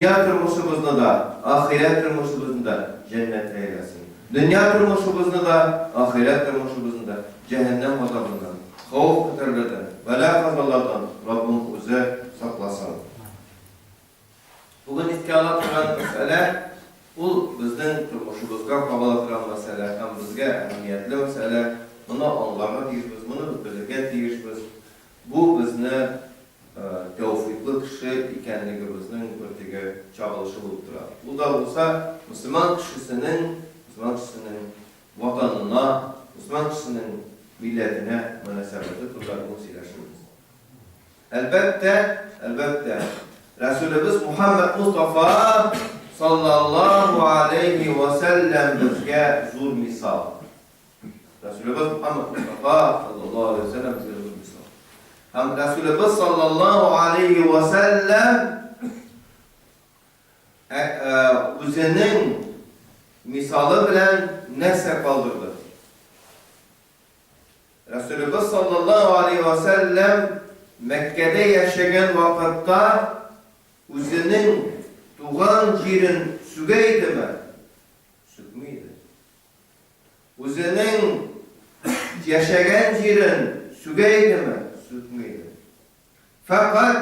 Dünya turmuşumuzda da, ahiret turmuşumuzda da cennet eylesin. Dünya turmuşumuzda da, ahiret turmuşumuzda da cehennem azabından, havf kıtırlardan, bela kazalardan Rabbim bizi saklasın. Bugün istihalat kılan mesele, bu bizden turmuşumuzda kabul kılan mesele, hem bizge ehemmiyetli mesele, bunu anlarga deyişmiz, bunu bilirge deyişmiz. Bu bizni tevfikli kişi ikenligimizin ötege çağılışı bulup durar. Bu da olsa Müslüman kişisinin vatanına, Müslüman kişisinin milletine münasebeti tutarını sileşimiz. Elbette Resulümüz Muhammed Mustafa sallallahu aleyhi ve sellem bizge zur misal. Resulümüz Muhammed Mustafa sallallahu aleyhi ve sellem bizge zur misal. Hem Resulümüz sallallahu aleyhi ve sellem özünün misalı bilen nesne kaldırdı. Resulümüz sallallahu aleyhi ve sellem Mekke'de yaşayan vakitte özünün doğan yerin sügeydi mi? Sütmüydü. Özünün yaşayan yerin sügeydi mi? Sütmüydü. Fakat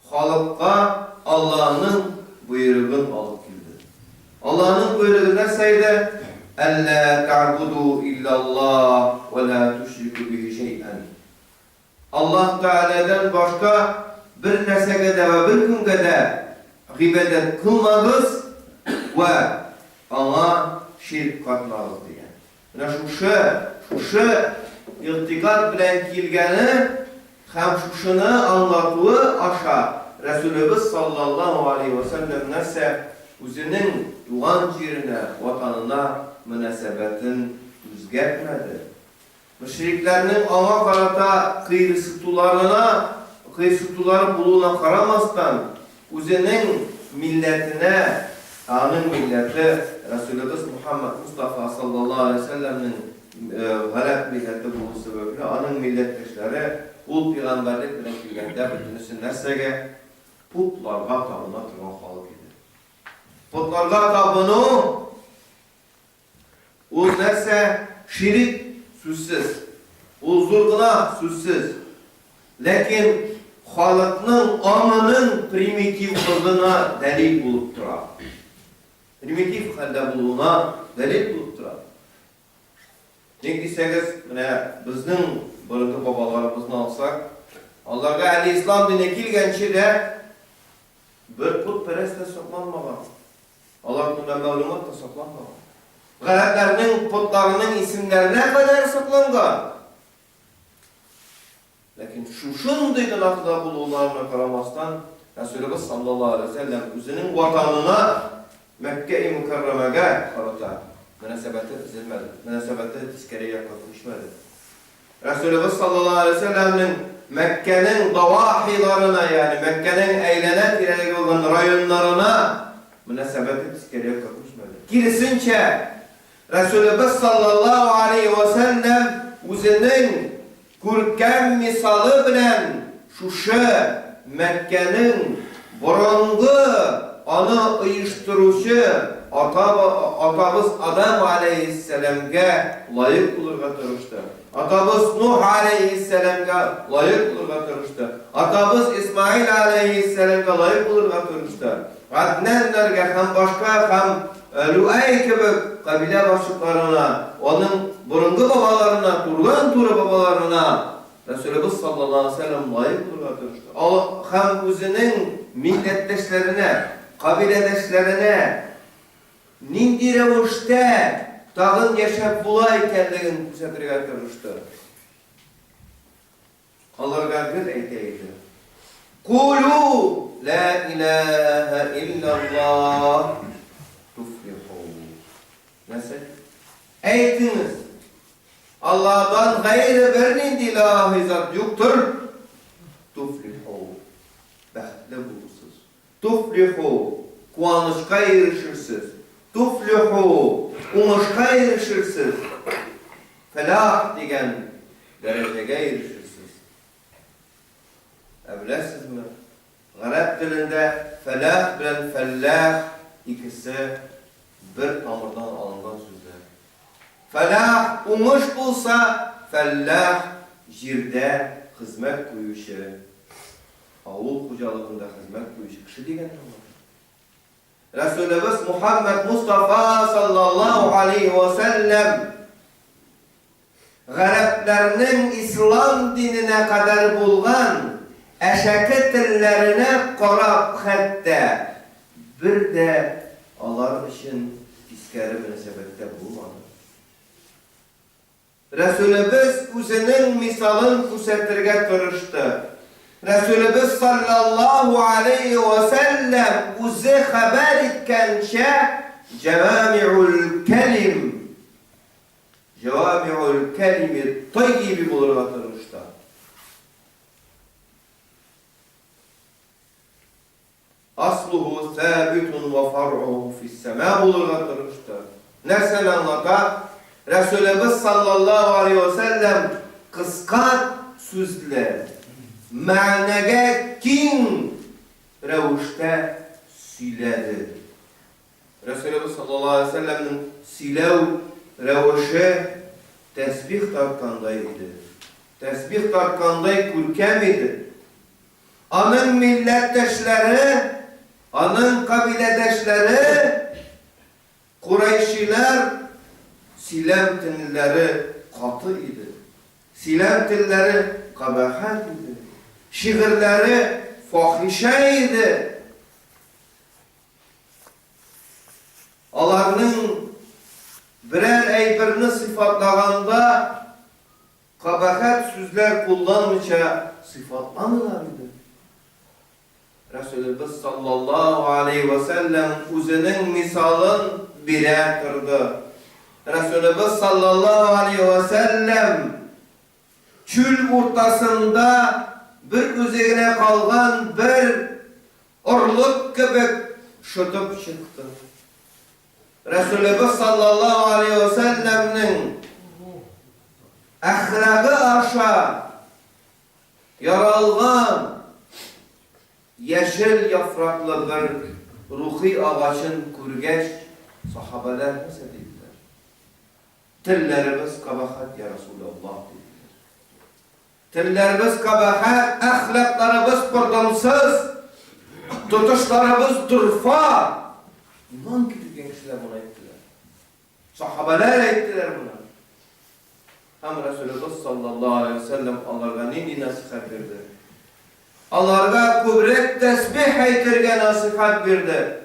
halkka Allah'ın buyruğunu alıp geldi. Allah'ın buyruğu neseydi? اَلَّا تَعْبُدُوا اِلَّا اللّٰهِ وَلَا تُشْرِكُوا بِهِ شَيْئًا. Allah Teala'dan başka bir nesegede ve bir kungede ibadet kılmağız ve ona şirk katmağız diye. Yani şu irtikat bilen kilgeni hem şunu anlatığı aşağı Resulümüz sallallahu aleyhi ve sellem nese özünün doğan yerine, vatanına münasebetin düzgetmedi. Müşriklerinin ona karata kıyısıtuları buluğuna karamastan özünün milletine, anın milleti Resulümüz Muhammed Mustafa sallallahu aleyhi ve sellem'in galep milleti buluğu sebebiyle anın milletleşleri ul peygamberlik bilen kilgende bütünüsün nersege putlarga tabuna tırgan halık idi. Putlarga tabunu ul nerse şirik süzsüz, ul zulgına süzsüz. Lakin halıkның anının primitif kılığına delil bulup durar. Primitif halde buluğuna delil bulup durar. Ne deseniz, bizning bırıntı babalarımızdan alsak, Allah'a Ali İslam dine kilgençi de bir putperest de saklanmagan. Allah bundan mevlumat da saklanmagan. Galetlerinin putlarının isimlerine kadar saklangan. Lakin şunday gınakda buluğlarına karamastan Resulümüz sallallahu aleyhi ve sellem özünün vatanına Mekke-i Mükerreme'ge karata münasebeti zilmedi. Münasebeti tiskereye katılışmadı. Resulümüz sallallahu aleyhi ve sellem'in Mekke'nin davahilarına yani Mekke'nin eğlenen ileri olan rayonlarına münasebeti tiskereye katılışmadı. Kirisince Resulümüz sallallahu aleyhi ve sellem özünün Kurken misalı bilen şuşu Mekke'nin burungu onu uyuşturucu atamız Adam aleyhisselam'ga layık bulurga turuştu. Atamız Nuh aleyhisselam'ga layık bulurga turuştu. Atamız İsmail aleyhisselam'ga layık bulurga turuştu. Adnanlarga hem başka hem Luay gibi kabile başlıklarına, onun burungu babalarına, turu babalarına Resulümüz sallallahu aleyhi ve sellem layık duruştu. Hem özünün milletleşlerine, kabiledeşlerine nindi revuşte dağın yaşap bulaykenliğin kusetirge duruştu. Allah'a bir eyteydi. Kulu la ilahe illallah tuflihu. Nasıl? Eytiniz. Allah'tan gayrı birinin ilahi zat yoktur. Tuflihu. Bahtlı bulursunuz. Tuflihu. Kuanışka erişirsiniz. Tuflihu. Ulaşka erişirsiniz. Felah degen dereceye erişirsiniz. Bilesiniz mi? Arap dilinde felah bilen fellah ikisi bir tamirdan alıngan sözler. Felah umuş bulsa, fellah jirde hizmet koyuşu, avul hocaligında hizmet koyuşu kişi degen olur. Resulümüz Muhammed Mustafa sallallahu aleyhi ve sellem Gariplerinin İslam dinine kadar bulgan eşeki tillerine qarab hatta bir de onlar için iskari münasebette bulmadı. Resulümüz özünün misalın kusetirge tırıştı. Resulümüz sallallahu aleyhi ve sellem özü haber etkençe cevami'ul kelim Cevami'ul kelimi tayyibi bulur atırmışlar. Asluhu sabitun ve far'uhu fissema bulur atırmışlar. Nersen anlata? Resulümüz sallallahu aleyhi ve sellem kıskat sözle ma'naga king revuşte söyledi. Resulümüz sallallahu aleyhi ve sellem'in silev revuşu tesbih tartkandaydı. Tesbih tartkanday kurkem idi. Onun milletteşleri, onun kabiledeşleri, Kureyşiler silem tilleri katı idi. Silem tilleri kabahat idi. Şiirleri fahişe idi. Allah'ın birer eybirini sıfatlaganda kabahat sözler kullanmışa sıfatlanırlardı. Resulümüz sallallahu aleyhi ve sellem özünün misalın biretirdi. Resulümüz sallallahu aleyhi ve sellem çöl ortasında bir üzerine kalgan bir orluk gibi şutup çıktı. Resulümüz sallallahu aleyhi ve sellem'nin ahlakı aşağı yaralgan yeşil yapraklı bir ruhi ağaçın kurgeç sahabeler nasıl dediler? Tillerimiz kabahat ya Resulallah dediler. Tillerimiz kabahat, ahlaklarımız pırdımsız, tutuşlarımız durfa. İman getirgen kişiler buna ettiler. Sahabeler ettiler buna. Hem Resulullah sallallahu aleyhi ve sellem Allah'a neydi nasihat verdi? Allah'a kübrek tesbih eytirge nasihat verdi.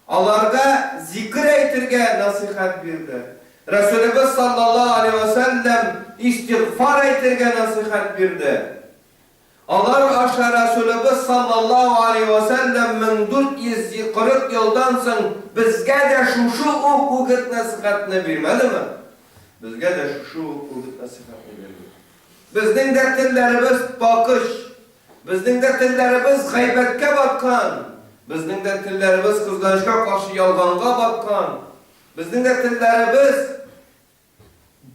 Allah'a zikir eytirge nasihat verdi. Resulullah sallallahu aleyhi ve sellem istiğfar eytirge nasihat verdi. Allah aşağı Resulullah sallallahu aleyhi ve sellem 1440 yıldan sonra bizge de şu ukut nasihatini vermedi mi? Bizge de şu ukut nasihatini vermedi. Bizden de tillerimiz bakış, bizden de tillerimiz gıybetke bakkan, bizden de tillerimiz kızganışka karşı yalganga bakkan, bizden de tillerimiz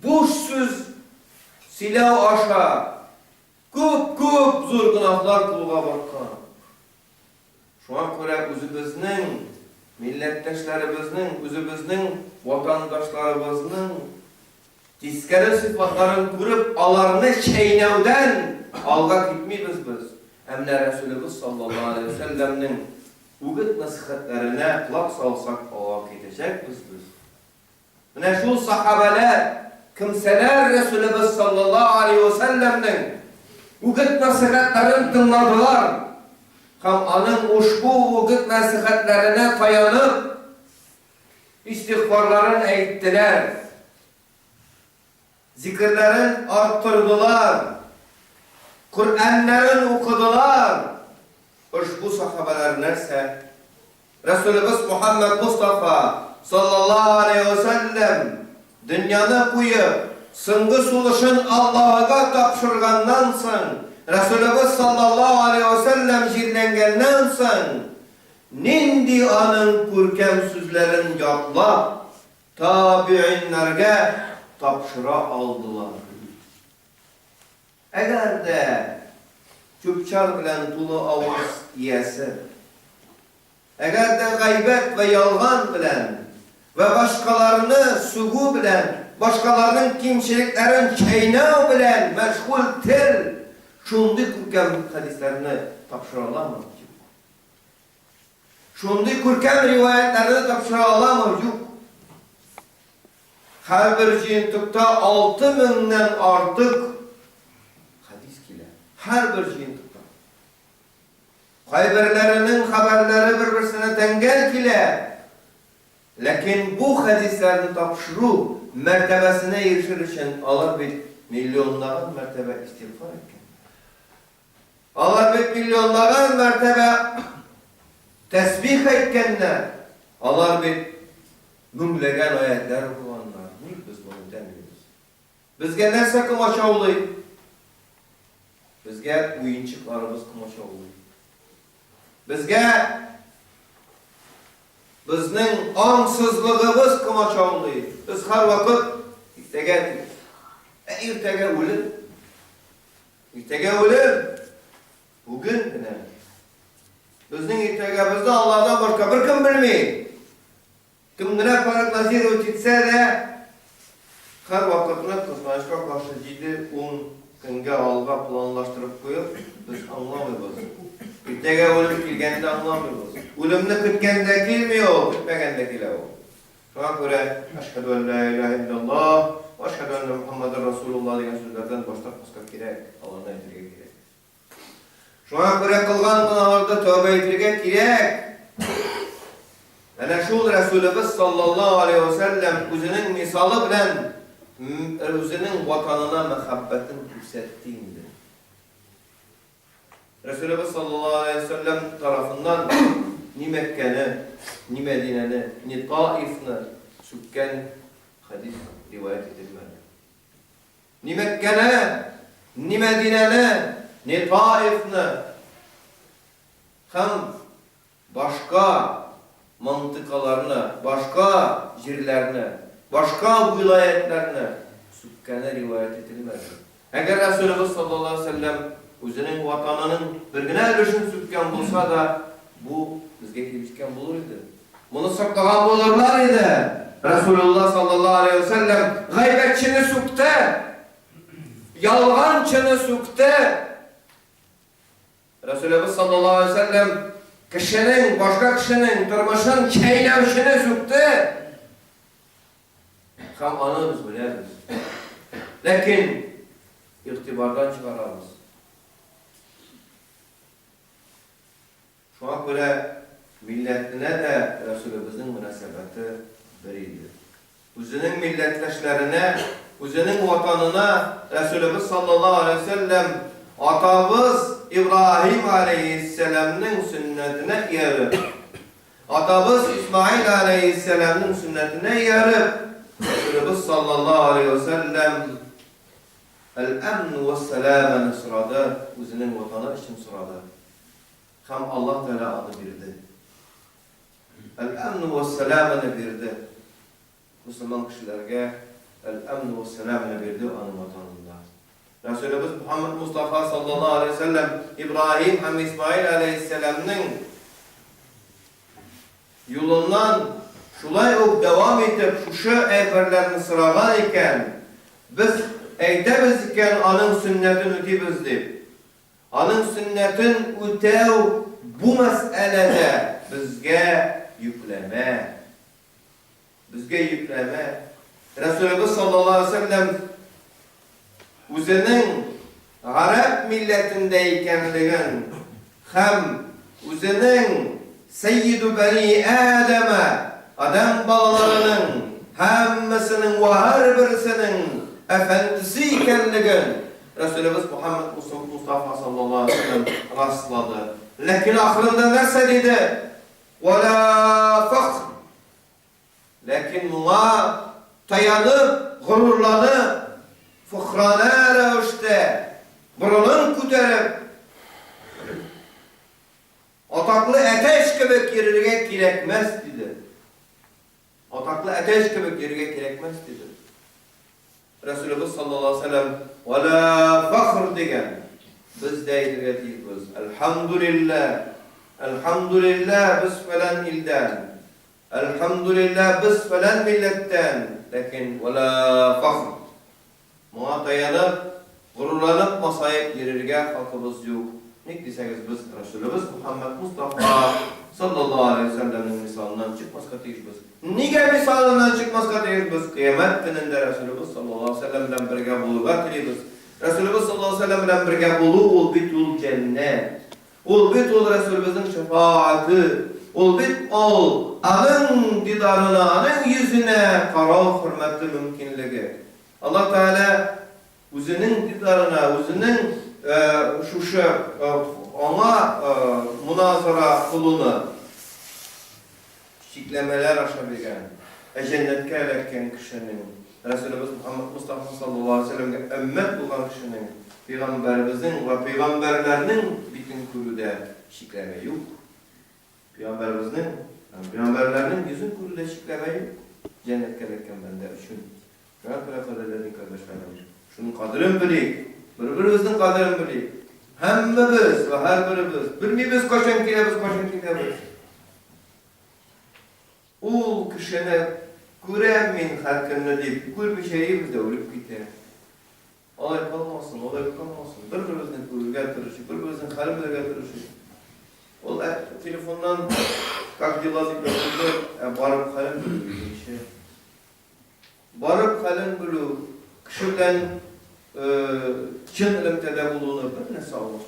boş söz silah aşağı, Kup zor günahlar kuluğa bakkan. Şu an göre özümüzün, milletteşlerimizin, özümüzün, vatandaşlarımızın tiskeri sıfatlarını görüp alarını çeynevden alga gitmeyiz biz. Emne Resulümüz sallallahu aleyhi ve sellem'nin ugut nasihatlerine kulak salsak alga gidecek biz. Yine şu sahabeler, kimseler Resulümüz sallallahu aleyhi ve sellem'nin ugut nasihatlerini dinladılar. Hem onun uşbu ugut nasihatlerine dayanıp istiğfarlarını eğittiler. Zikirlerin arttırdılar. Kur'anların okudular. Uşbu sahabeler nerse? Resulümüz Muhammed Mustafa sallallahu aleyhi ve sellem dünyanı koyup sıngı suluşun Allah'a tapşırgandan sonra Resulümüz sallallahu aleyhi ve sellem jirlengenden sonra nindi anın kurkem sözlerin yapla tabi'inlerge tapşıra aldılar. Eğer de Türkçar bilen tulu avaz iyesi Eğer de gaybet ve yalgan bilen ve başkalarını sugu bilen, başkalarının kimçiliklerin keynav bilen meşgultir. Şunday kurkem hadislerini tapşırılamaz. Şunday kurkem rivayetlerini tapşırılamaz. Her bir jiyintikta 6000'den artık hadis kile. Her bir jiyintikta. Kayberlerinin haberleri birbirine dengel kile. Lakin bu hadislerini tapşırı mertebesine erişir için Allah bir milyonların mertebe istiğfar etken. Allah bir milyonların mertebe tesbih etkenler. Allah bir mümlegen ayetler okuyanlar. Niye biz bunu demiyoruz? Bizge nerse kumaşa olayım? Bizge oyunçuklarımız kumaşa olayım. Bizge bizning angsızlığımız kumaşa olayım. Biz her vakit irtege irtege ölüm. İrtege ölüm. Bugün ne? Bizning irtegemizde Allah'dan başka bir kim bilmeyin. Kimlere parak nazir ötitse de her vakitine kıskançlığa karşı ciddi günge alga planlaştırıp koyup biz anlamıyoruz. İrtege ölüm kilgende anlamıyoruz. Ölümünü kütkende kilmiyor, kütmegende kile o. Şuna göre eşhedü en la ilahe illallah ve eşhedü enne Muhammeden Resulullah diyen sözlerden başka gerek. Allah'ına etirge gerek. Şuna göre kılgan günahlarda tövbe etirge gerek. Ana şu Resulümüz sallallahu aleyhi ve sellem özünün misalı bilen özünün vatanına mehabbetin gösterdiğindir. Resulümüz sallallahu aleyhi ve sellem tarafından ni Mekke'ni, ni Medine'ni, ni Taif'ni sükken hadis rivayet edilmedi. Ni Mekke'ni, ni Medine'ni, ni Taif'ni hem başka mantıkalarını, başka jirlerini, başka vilayetlerini sükkene rivayet edilmedi. Eğer Resulümüz sallallahu aleyhi ve sellem özünün vatanının birgine ölüşün sükken bulsa da bu bizge kilişken bulurdu. Bunu saklagan bulurlar idi. Resulullah sallallahu aleyhi ve sellem gaybetçini sükte, yalgançını sükte. Resulümüz sallallahu aleyhi ve sellem kişinin, başka kişinin tırmışın keylevşini sükte. Hem anımız bileriz. Lakin iktibardan çıkararız. Şuna göre milletine de Resulümüzün münasebeti biriydi. Özünün milletleşlerine, özünün vatanına Resulümüz sallallahu aleyhi ve sellem atamız İbrahim aleyhisselam'ın sünnetine yarıp, atamız İsmail aleyhisselam'ın sünnetine yarıp, Resulümüz sallallahu aleyhi ve sellem el-emn ve selamen sırada, özünün vatanı için sırada. Hem Allah Teala adı birdi. El-emn ve selamen birdi. Müslüman kişilerge el-emn ve selamen birdi anı vatanında. Resulümüz Muhammed Mustafa sallallahu aleyhi ve sellem İbrahim hem İsmail aleyhisselam'ın yolundan şulay ok devam edip şu eyberlerini sıragan iken biz eydemiz iken anın sünnetin ötibizdi. Anın sünnetin ötev bu meselede bizge yükleme. Bizge yükleme. Resulümüz sallallahu aleyhi ve sellem özünün Arap milletindeykenliğin hem özünün Seyyid-i Beni Adem'e Adam balalarının hemmesinin ve her birisinin efendisi ikenliğin Resulümüz Muhammed Mustafa sallallahu aleyhi ve sellem rastladı. Lakin ahirinde ne dedi? وَلَا فَخْرٍ Lakin buna dayanıp, gururlanıp, fıkrana revişte burunun küterip ataklı ateş gibi girilge gerekmez dedi. Ataklı ateş gibi girilge gerekmez dedi. Resulümüz sallallahu aleyhi ve sellem وَلَا فَخْرٍ degen biz deydirge deyilmiz. Elhamdülillah, Elhamdülillah biz falan ilden. Elhamdülillah biz falan milletten. Lakin vela fakr. Muğa dayanıp, gururlanıp masayip girirge halkımız yok. Ne deseniz biz Resulümüz Muhammed Mustafa sallallahu aleyhi ve sellem'in misalından çıkmazka değişmez. Nige misalından çıkmazka değişmez? Kıyamet gününde Resulümüz sallallahu aleyhi ve sellem'den birge bulurga tilimiz. Resulümüz sallallahu aleyhi ve sellem'den birge bulu ol bit ol cennet. Ol bit ol Resulümüzün şefaati. Ol bit ol anın didarına, anın yüzüne kara hürmetli mümkünlüğü. Allah Teala özünün didarına, özünün şuşu ona münazara kulunu şiklemeler aşabilgen, cennetke elerken kişinin, Resulümüz Muhammed Mustafa sallallahu aleyhi ve sellem'e ümmet olan kişinin, Peygamberimizin ve peygamberlerinin bütün kurüde şikleme yok. Peygamberlerinin yüzün kurüde şikleme yok. Cennetke elerken bende üçün. Şuna kadar kardeşlerim. Şunun kadırın bileyim. Birbirimizin kadırın bileyim. Hemmimiz ve her birimiz. Bilmeyimiz kaçan kilemiz. O kişine göremin hakkını deyip, gör bir şeyi bizde ölüp gider. Olay kalmasın. Birbirimizin kurulga tırışı, birbirimizin halimle tırışı. O telefondan как dела deyip, barıp halim bölüyor işe. Barıp halim bölüyor. Kişiden çın ilimtede bulunur. Bir ne sağlamış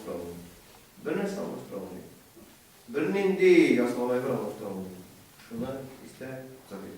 pravını. Birinin değil, yaslamayı bırakmış pravını. Şuna işte tabii.